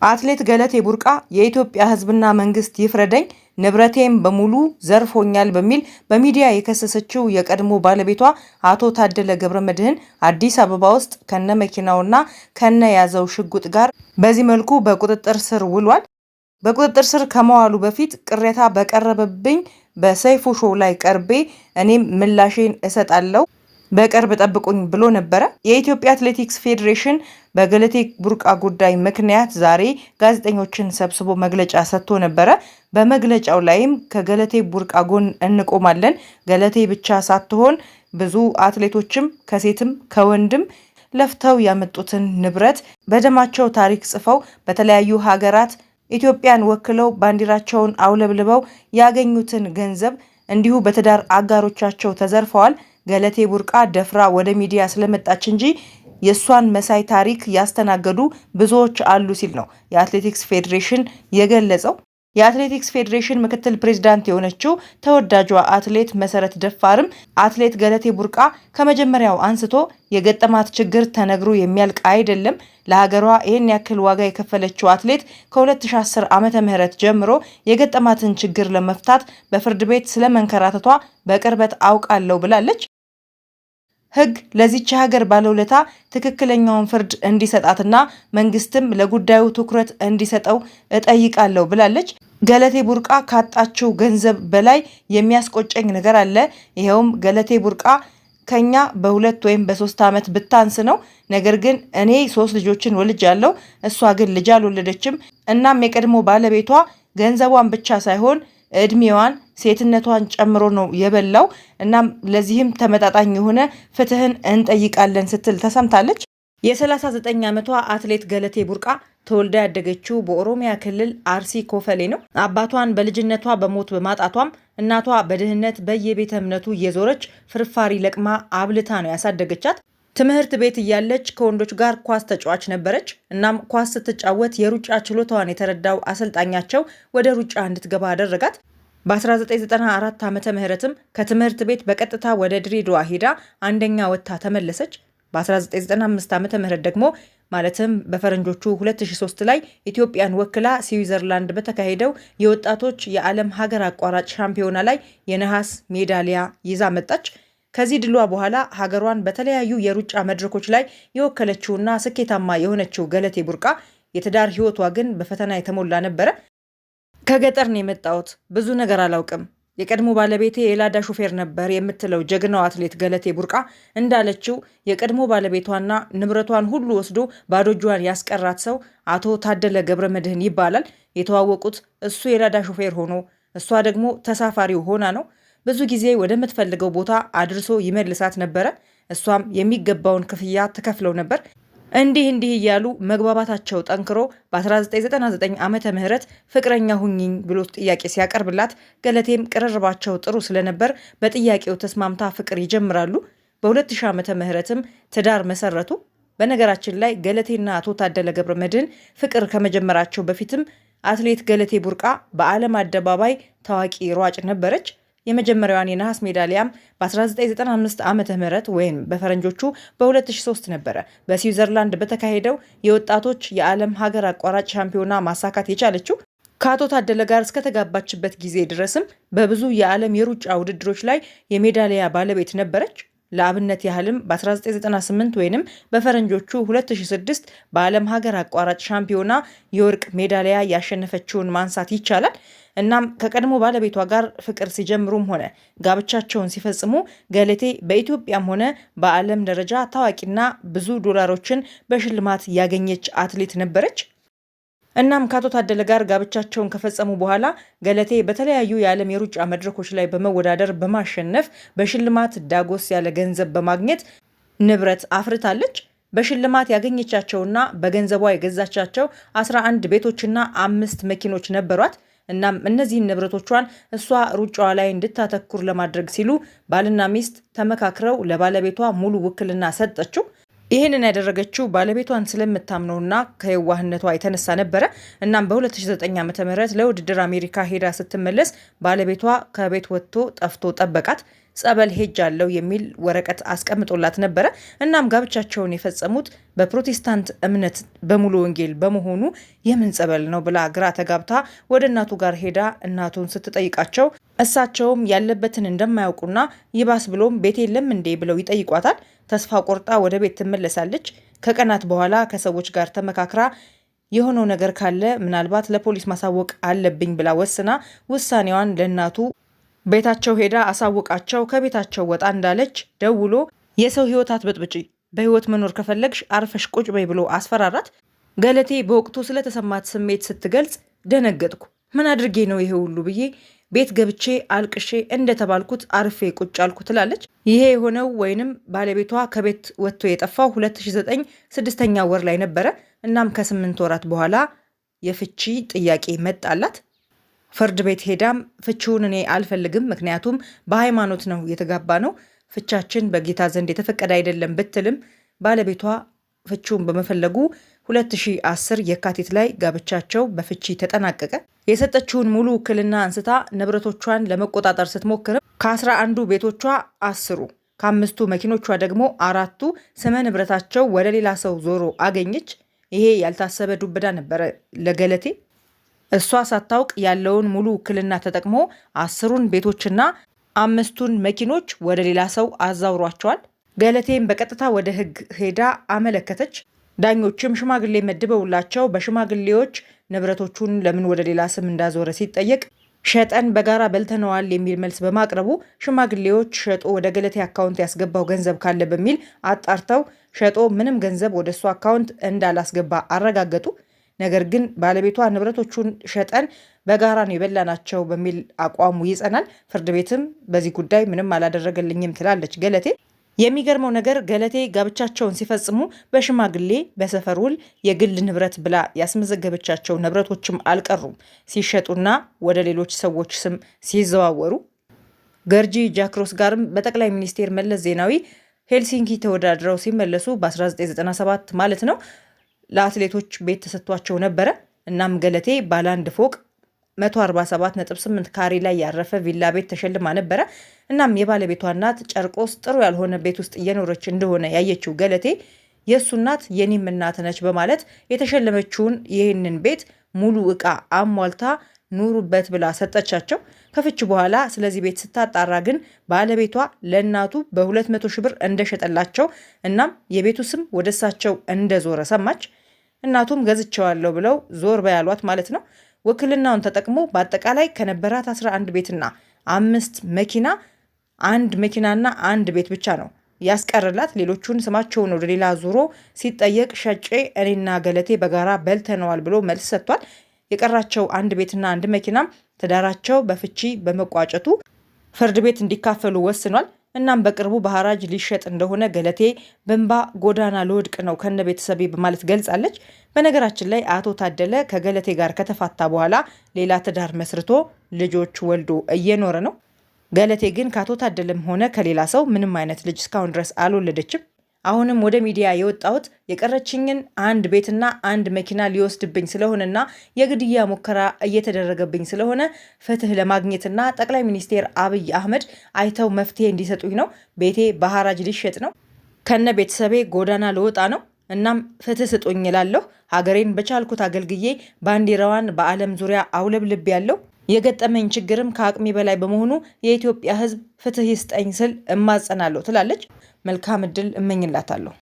አትሌት ገለቴ ቡርቃ የኢትዮጵያ ሕዝብና መንግስት ይፍረደኝ ንብረቴም በሙሉ ዘርፎኛል በሚል በሚዲያ የከሰሰችው የቀድሞ ባለቤቷ አቶ ታደለ ገብረመድህን አዲስ አበባ ውስጥ ከነ መኪናውና ከነ ያዘው ሽጉጥ ጋር በዚህ መልኩ በቁጥጥር ስር ውሏል። በቁጥጥር ስር ከመዋሉ በፊት ቅሬታ በቀረበብኝ በሰይፉ ሾው ላይ ቀርቤ እኔም ምላሼን እሰጣለሁ በቅርብ ጠብቁኝ ብሎ ነበረ። የኢትዮጵያ አትሌቲክስ ፌዴሬሽን በገለቴ ቡርቃ ጉዳይ ምክንያት ዛሬ ጋዜጠኞችን ሰብስቦ መግለጫ ሰጥቶ ነበረ። በመግለጫው ላይም ከገለቴ ቡርቃ ጎን እንቆማለን፣ ገለቴ ብቻ ሳትሆን ብዙ አትሌቶችም ከሴትም ከወንድም ለፍተው ያመጡትን ንብረት በደማቸው ታሪክ ጽፈው በተለያዩ ሀገራት ኢትዮጵያን ወክለው ባንዲራቸውን አውለብልበው ያገኙትን ገንዘብ እንዲሁ በትዳር አጋሮቻቸው ተዘርፈዋል። ገለቴ ቡርቃ ደፍራ ወደ ሚዲያ ስለመጣች እንጂ የእሷን መሳይ ታሪክ ያስተናገዱ ብዙዎች አሉ ሲል ነው የአትሌቲክስ ፌዴሬሽን የገለጸው። የአትሌቲክስ ፌዴሬሽን ምክትል ፕሬዝዳንት የሆነችው ተወዳጇ አትሌት መሰረት ደፋርም አትሌት ገለቴ ቡርቃ ከመጀመሪያው አንስቶ የገጠማት ችግር ተነግሮ የሚያልቅ አይደለም፣ ለሀገሯ ይህን ያክል ዋጋ የከፈለችው አትሌት ከ2010 ዓመተ ምህረት ጀምሮ የገጠማትን ችግር ለመፍታት በፍርድ ቤት ስለመንከራተቷ በቅርበት አውቃለሁ ብላለች። ሕግ ለዚች ሀገር ባለውለታ ትክክለኛውን ፍርድ እንዲሰጣትና መንግስትም ለጉዳዩ ትኩረት እንዲሰጠው እጠይቃለሁ ብላለች። ገለቴ ቡርቃ ካጣችው ገንዘብ በላይ የሚያስቆጨኝ ነገር አለ። ይኸውም ገለቴ ቡርቃ ከኛ በ2 ወይም በ3 ዓመት ብታንስ ነው። ነገር ግን እኔ 3 ልጆችን ወልጃለሁ፣ እሷ ግን ልጅ አልወለደችም። እናም የቀድሞ ባለቤቷ ገንዘቧን ብቻ ሳይሆን እድሜዋን ሴትነቷን ጨምሮ ነው የበላው። እናም ለዚህም ተመጣጣኝ የሆነ ፍትህን እንጠይቃለን ስትል ተሰምታለች። የ39 ዓመቷ አትሌት ገለቴ ቡርቃ ተወልዳ ያደገችው በኦሮሚያ ክልል አርሲ ኮፈሌ ነው። አባቷን በልጅነቷ በሞት በማጣቷም እናቷ በድህነት በየቤተ እምነቱ እየዞረች ፍርፋሪ ለቅማ አብልታ ነው ያሳደገቻት። ትምህርት ቤት እያለች ከወንዶች ጋር ኳስ ተጫዋች ነበረች። እናም ኳስ ስትጫወት የሩጫ ችሎታዋን የተረዳው አሰልጣኛቸው ወደ ሩጫ እንድትገባ አደረጋት። በ1994 ዓመተ ምህረትም ከትምህርት ቤት በቀጥታ ወደ ድሬዳዋ ሄዳ አንደኛ ወጥታ ተመለሰች። በ1995 ዓመተ ምህረት ደግሞ ማለትም በፈረንጆቹ 2003 ላይ ኢትዮጵያን ወክላ ስዊዘርላንድ በተካሄደው የወጣቶች የዓለም ሀገር አቋራጭ ሻምፒዮና ላይ የነሐስ ሜዳሊያ ይዛ መጣች። ከዚህ ድሏ በኋላ ሀገሯን በተለያዩ የሩጫ መድረኮች ላይ የወከለችውና ስኬታማ የሆነችው ገለቴ ቡርቃ የትዳር ሕይወቷ ግን በፈተና የተሞላ ነበረ። ከገጠር ነው የመጣሁት፣ ብዙ ነገር አላውቅም። የቀድሞ ባለቤቴ የላዳ ሾፌር ነበር የምትለው ጀግናው አትሌት ገለቴ ቡርቃ እንዳለችው የቀድሞ ባለቤቷና ንብረቷን ሁሉ ወስዶ ባዶ እጇን ያስቀራት ሰው አቶ ታደለ ገብረመድህን ይባላል። የተዋወቁት እሱ የላዳ ሾፌር ሆኖ እሷ ደግሞ ተሳፋሪው ሆና ነው። ብዙ ጊዜ ወደምትፈልገው ቦታ አድርሶ ይመልሳት ነበረ። እሷም የሚገባውን ክፍያ ትከፍለው ነበር። እንዲህ እያሉ መግባባታቸው ጠንክሮ በ1999 ዓመተ ምህረት ፍቅረኛ ሁኚኝ ብሎ ጥያቄ ሲያቀርብላት ገለቴም ቅርርባቸው ጥሩ ስለነበር በጥያቄው ተስማምታ ፍቅር ይጀምራሉ። በ2000 ዓመተ ምህረትም ትዳር መሰረቱ። በነገራችን ላይ ገለቴና አቶ ታደለ ገብረመድህን ፍቅር ከመጀመራቸው በፊትም አትሌት ገለቴ ቡርቃ በዓለም አደባባይ ታዋቂ ሯጭ ነበረች። የመጀመሪያዋን የነሐስ ሜዳሊያም በ1995 ዓመተ ምህረት ወይም በፈረንጆቹ በ2003 ነበረ በስዊዘርላንድ በተካሄደው የወጣቶች የዓለም ሀገር አቋራጭ ሻምፒዮና ማሳካት የቻለችው። ከአቶ ታደለ ጋር እስከተጋባችበት ጊዜ ድረስም በብዙ የዓለም የሩጫ ውድድሮች ላይ የሜዳሊያ ባለቤት ነበረች። ለአብነት ያህልም በ1998 ወይም በፈረንጆቹ 2006 በዓለም ሀገር አቋራጭ ሻምፒዮና የወርቅ ሜዳሊያ ያሸነፈችውን ማንሳት ይቻላል። እናም ከቀድሞ ባለቤቷ ጋር ፍቅር ሲጀምሩም ሆነ ጋብቻቸውን ሲፈጽሙ ገለቴ በኢትዮጵያም ሆነ በዓለም ደረጃ ታዋቂና ብዙ ዶላሮችን በሽልማት ያገኘች አትሌት ነበረች። እናም ከአቶ ታደለ ጋር ጋብቻቸውን ከፈጸሙ በኋላ ገለቴ በተለያዩ የዓለም የሩጫ መድረኮች ላይ በመወዳደር በማሸነፍ በሽልማት ዳጎስ ያለ ገንዘብ በማግኘት ንብረት አፍርታለች። በሽልማት ያገኘቻቸውና በገንዘቧ የገዛቻቸው 11 ቤቶችና 5 መኪኖች ነበሯት። እናም እነዚህን ንብረቶቿን እሷ ሩጫዋ ላይ እንድታተኩር ለማድረግ ሲሉ ባልና ሚስት ተመካክረው ለባለቤቷ ሙሉ ውክልና ሰጠችው። ይህንን ያደረገችው ባለቤቷን ስለምታምነውና ከየዋህነቷ የተነሳ ነበረ። እናም በ2009 ዓ.ም ለውድድር አሜሪካ ሄዳ ስትመለስ ባለቤቷ ከቤት ወጥቶ ጠፍቶ ጠበቃት። ጸበል ሄጃለሁ የሚል ወረቀት አስቀምጦላት ነበረ። እናም ጋብቻቸውን የፈጸሙት በፕሮቴስታንት እምነት በሙሉ ወንጌል በመሆኑ የምን ጸበል ነው ብላ ግራ ተጋብታ ወደ እናቱ ጋር ሄዳ እናቱን ስትጠይቃቸው እሳቸውም ያለበትን እንደማያውቁና ይባስ ብሎም ቤት የለም እንዴ ብለው ይጠይቋታል። ተስፋ ቆርጣ ወደ ቤት ትመለሳለች። ከቀናት በኋላ ከሰዎች ጋር ተመካክራ የሆነው ነገር ካለ ምናልባት ለፖሊስ ማሳወቅ አለብኝ ብላ ወስና ውሳኔዋን ለእናቱ ቤታቸው ሄዳ አሳውቃቸው ከቤታቸው ወጣ እንዳለች ደውሎ የሰው ሕይወት አትበጥብጪ፣ በሕይወት መኖር ከፈለግሽ አርፈሽ ቁጭ በይ ብሎ አስፈራራት። ገለቴ በወቅቱ ስለተሰማት ስሜት ስትገልጽ ደነገጥኩ፣ ምን አድርጌ ነው ይሄ ሁሉ ብዬ ቤት ገብቼ አልቅሼ እንደተባልኩት አርፌ ቁጭ አልኩ ትላለች። ይሄ የሆነው ወይንም ባለቤቷ ከቤት ወጥቶ የጠፋው 2009 6ኛ ወር ላይ ነበረ። እናም ከ8 ወራት በኋላ የፍቺ ጥያቄ መጣላት። ፍርድ ቤት ሄዳም ፍቺውን እኔ አልፈልግም፣ ምክንያቱም በሃይማኖት ነው የተጋባ ነው፣ ፍቻችን በጌታ ዘንድ የተፈቀደ አይደለም ብትልም ባለቤቷ ፍቺውን በመፈለጉ 2010 የካቲት ላይ ጋብቻቸው በፍቺ ተጠናቀቀ። የሰጠችውን ሙሉ ውክልና አንስታ ንብረቶቿን ለመቆጣጠር ስትሞክርም ከ11 ቤቶቿ 10ሩ ከ5ቱ መኪኖቿ ደግሞ 4ቱ ስመ ንብረታቸው ወደ ሌላ ሰው ዞሮ አገኘች። ይሄ ያልታሰበ ዱብዳ ነበረ ለገለቴ። እሷ ሳታውቅ ያለውን ሙሉ ውክልና ተጠቅሞ 10ሩን ቤቶችና 5ቱን መኪኖች ወደ ሌላ ሰው አዛውሯቸዋል። ገለቴም በቀጥታ ወደ ሕግ ሄዳ አመለከተች። ዳኞችም ሽማግሌ መድበውላቸው በሽማግሌዎች ንብረቶቹን ለምን ወደ ሌላ ስም እንዳዞረ ሲጠየቅ ሸጠን በጋራ በልተነዋል የሚል መልስ በማቅረቡ ሽማግሌዎች ሸጦ ወደ ገለቴ አካውንት ያስገባው ገንዘብ ካለ በሚል አጣርተው ሸጦ ምንም ገንዘብ ወደ እሱ አካውንት እንዳላስገባ አረጋገጡ። ነገር ግን ባለቤቷ ንብረቶቹን ሸጠን በጋራ ነው የበላናቸው በሚል አቋሙ ይጸናል። ፍርድ ቤትም በዚህ ጉዳይ ምንም አላደረገልኝም ትላለች ገለቴ። የሚገርመው ነገር ገለቴ ጋብቻቸውን ሲፈጽሙ በሽማግሌ በሰፈር ውል የግል ንብረት ብላ ያስመዘገበቻቸው ንብረቶችም አልቀሩም ሲሸጡና ወደ ሌሎች ሰዎች ስም ሲዘዋወሩ። ገርጂ ጃክሮስ ጋርም በጠቅላይ ሚኒስቴር መለስ ዜናዊ ሄልሲንኪ ተወዳድረው ሲመለሱ በ1997 ማለት ነው ለአትሌቶች ቤት ተሰጥቷቸው ነበረ። እናም ገለቴ ባለ አንድ ፎቅ 147.8 ካሬ ላይ ያረፈ ቪላ ቤት ተሸልማ ነበረ። እናም የባለቤቷ እናት ጨርቆስ ጥሩ ያልሆነ ቤት ውስጥ እየኖረች እንደሆነ ያየችው ገለቴ የእሱ እናት የኔም እናት ነች በማለት የተሸለመችውን ይህንን ቤት ሙሉ ዕቃ አሟልታ ኑሩበት ብላ ሰጠቻቸው። ከፍች በኋላ ስለዚህ ቤት ስታጣራ ግን ባለቤቷ ለእናቱ በ200 ሺህ ብር እንደሸጠላቸው እናም የቤቱ ስም ወደ እሳቸው እንደዞረ ሰማች። እናቱም ገዝቼዋለሁ ብለው ዞር በያሏት ማለት ነው። ውክልናውን ተጠቅሞ በአጠቃላይ ከነበራት 11 ቤትና 5 መኪና 1 መኪናና 1 ቤት ብቻ ነው ያስቀርላት። ሌሎቹን ስማቸውን ወደ ሌላ ዙሮ ሲጠየቅ ሸጬ እኔና ገለቴ በጋራ በልተነዋል ብሎ መልስ ሰጥቷል። የቀራቸው 1 ቤትና 1 መኪናም ትዳራቸው በፍቺ በመቋጨቱ ፍርድ ቤት እንዲካፈሉ ወስኗል። እናም በቅርቡ በሐራጅ ሊሸጥ እንደሆነ ገለቴ በእንባ ጎዳና ልወድቅ ነው ከነ ቤተሰቤ በማለት ገልጻለች። በነገራችን ላይ አቶ ታደለ ከገለቴ ጋር ከተፋታ በኋላ ሌላ ትዳር መስርቶ ልጆች ወልዶ እየኖረ ነው። ገለቴ ግን ከአቶ ታደለም ሆነ ከሌላ ሰው ምንም አይነት ልጅ እስካሁን ድረስ አልወለደችም። አሁንም ወደ ሚዲያ የወጣሁት የቀረችኝን 1 ቤትና 1 መኪና ሊወስድብኝ ስለሆነና የግድያ ሙከራ እየተደረገብኝ ስለሆነ ፍትህ ለማግኘትና ጠቅላይ ሚኒስቴር አብይ አህመድ አይተው መፍትሄ እንዲሰጡኝ ነው። ቤቴ በሐራጅ ሊሸጥ ነው። ከነ ቤተሰቤ ጎዳና ልወጣ ነው። እናም ፍትህ ስጡኝ እላለሁ። ሀገሬን በቻልኩት አገልግዬ ባንዲራዋን በዓለም ዙሪያ አውለብልብ ያለው የገጠመኝ ችግርም ከአቅሜ በላይ በመሆኑ የኢትዮጵያ ሕዝብ ፍትህ ይስጠኝ ስል እማጸናለሁ ትላለች። መልካም እድል እመኝላታለሁ።